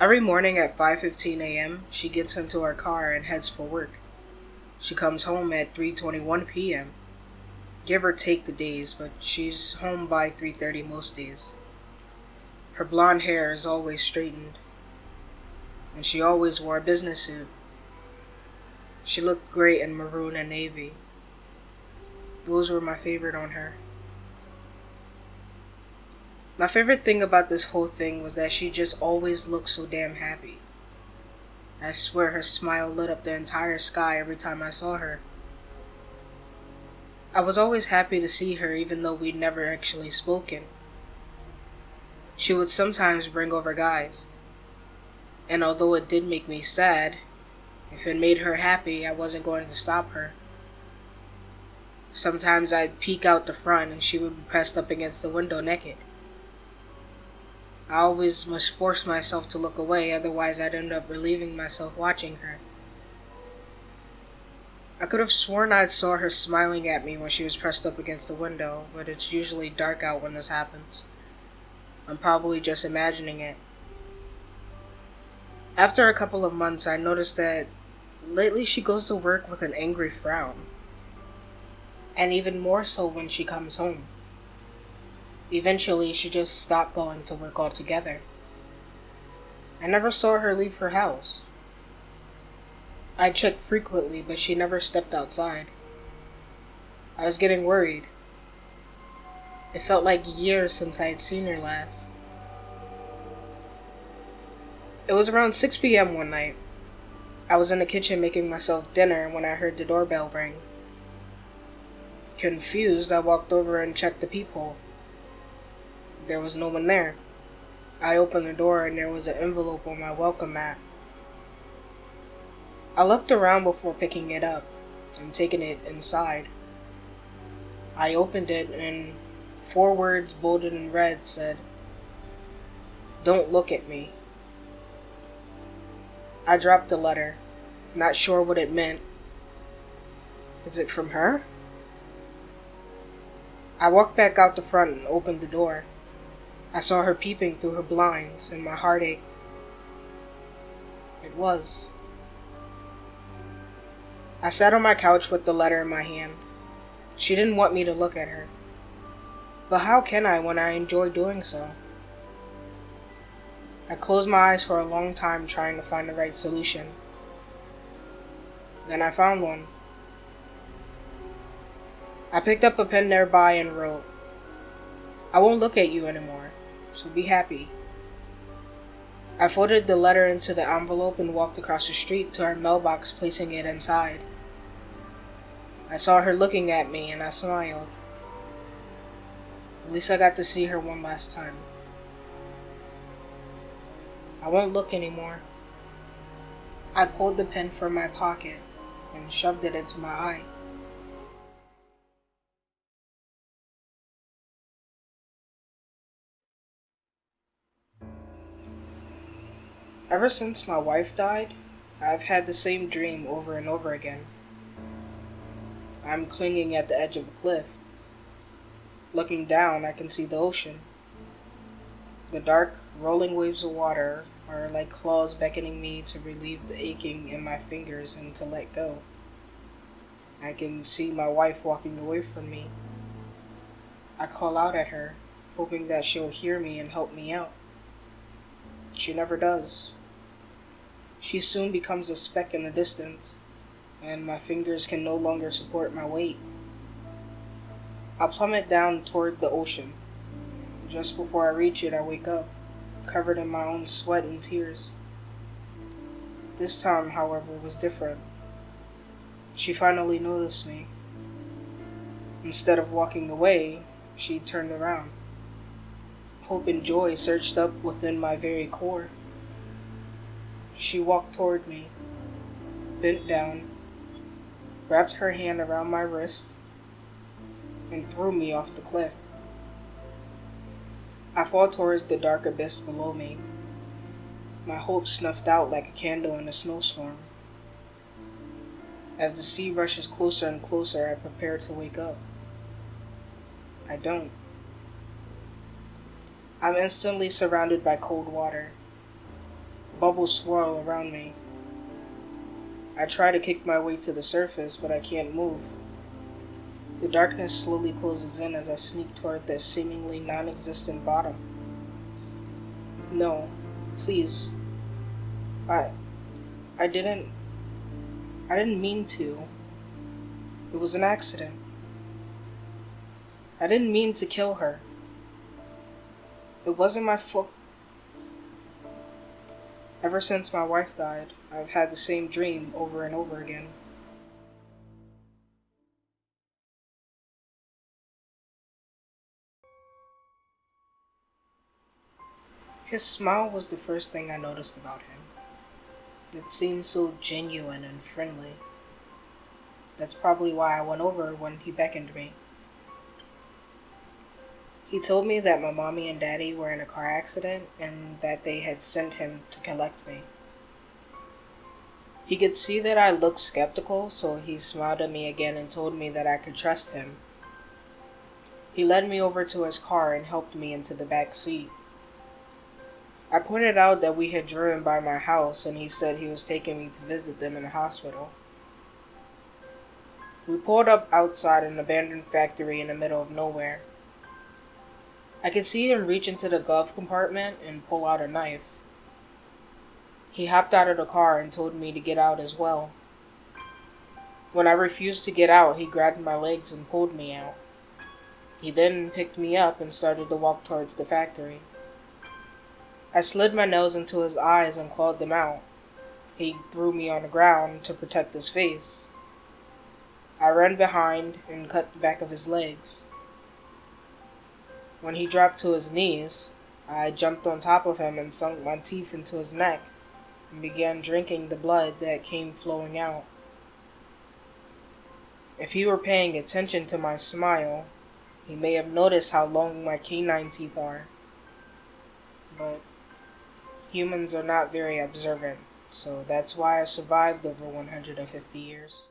Every morning at 5:15 a.m., she gets into her car and heads for work. She comes home at 3:21 p.m. Give or take the days, but she's home by 3:30 most days. Her blonde hair is always straightened, and she always wore a business suit. She looked great in maroon and navy. Those were my favorite on her. My favorite thing about this whole thing was that she just always looked so damn happy. I swear her smile lit up the entire sky every time I saw her. I was always happy to see her even though we'd never actually spoken. She would sometimes bring over guys. And although it did make me sad, if it made her happy, I wasn't going to stop her. Sometimes I'd peek out the front and she would be pressed up against the window naked. I always must force myself to look away, otherwise I'd end up relieving myself watching her. I could have sworn I saw her smiling at me when she was pressed up against the window, but it's usually dark out when this happens. I'm probably just imagining it. After a couple of months, I noticed that lately she goes to work with an angry frown. And even more so when she comes home. Eventually, she just stopped going to work altogether. I never saw her leave her house. I checked frequently, but she never stepped outside. I was getting worried. It felt like years since I had seen her last. It was around 6 p.m. one night. I was in the kitchen making myself dinner when I heard the doorbell ring. Confused, I walked over and checked the peephole. There was no one there. I opened the door and there was an envelope on my welcome mat. I looked around before picking it up and taking it inside. I opened it and 4 words bolded in red said, "Don't look at me." I dropped the letter, not sure what it meant. Is it from her? I walked back out the front and opened the door. I saw her peeping through her blinds, and my heart ached. It was. I sat on my couch with the letter in my hand. She didn't want me to look at her. But how can I when I enjoy doing so? I closed my eyes for a long time trying to find the right solution. Then I found one. I picked up a pen nearby and wrote, "I won't look at you anymore, so be happy." I folded the letter into the envelope and walked across the street to our mailbox, placing it inside. I saw her looking at me and I smiled. At least I got to see her one last time. I won't look anymore. I pulled the pen from my pocket and shoved it into my eye. Ever since my wife died, I've had the same dream over and over again. I'm clinging at the edge of a cliff. Looking down, I can see the ocean. The dark, rolling waves of water are like claws beckoning me to relieve the aching in my fingers and to let go. I can see my wife walking away from me. I call out at her, hoping that she'll hear me and help me out. She never does. She soon becomes a speck in the distance, and my fingers can no longer support my weight. I plummet down toward the ocean. Just before I reach it, I wake up, covered in my own sweat and tears. This time, however, was different. She finally noticed me. Instead of walking away, she turned around. Hope and joy surged up within my very core. She walked toward me, bent down, wrapped her hand around my wrist, and threw me off the cliff. I fall towards the dark abyss below me, my hope snuffed out like a candle in a snowstorm. As the sea rushes closer and closer, I prepare to wake up. I don't. I'm instantly surrounded by cold water. Bubbles swirl around me. I try to kick my way to the surface, but I can't move. The darkness slowly closes in as I sneak toward the seemingly non-existent bottom. No, please. I I didn't I didn't mean to. It was an accident. I didn't mean to kill her. It wasn't my fault. Ever since my wife died, I've had the same dream over and over again. His smile was the first thing I noticed about him. It seemed so genuine and friendly. That's probably why I went over when he beckoned me. He told me that my mommy and daddy were in a car accident and that they had sent him to collect me. He could see that I looked skeptical, so he smiled at me again and told me that I could trust him. He led me over to his car and helped me into the back seat. I pointed out that we had driven by my house and he said he was taking me to visit them in the hospital. We pulled up outside an abandoned factory in the middle of nowhere. I could see him reach into the glove compartment and pull out a knife. He hopped out of the car and told me to get out as well. When I refused to get out, he grabbed my legs and pulled me out. He then picked me up and started to walk towards the factory. I slid my nose into his eyes and clawed them out. He threw me on the ground to protect his face. I ran behind and cut the back of his legs. When he dropped to his knees, I jumped on top of him and sunk my teeth into his neck and began drinking the blood that came flowing out. If he were paying attention to my smile, he may have noticed how long my canine teeth are. But humans are not very observant, so that's why I survived over 150 years.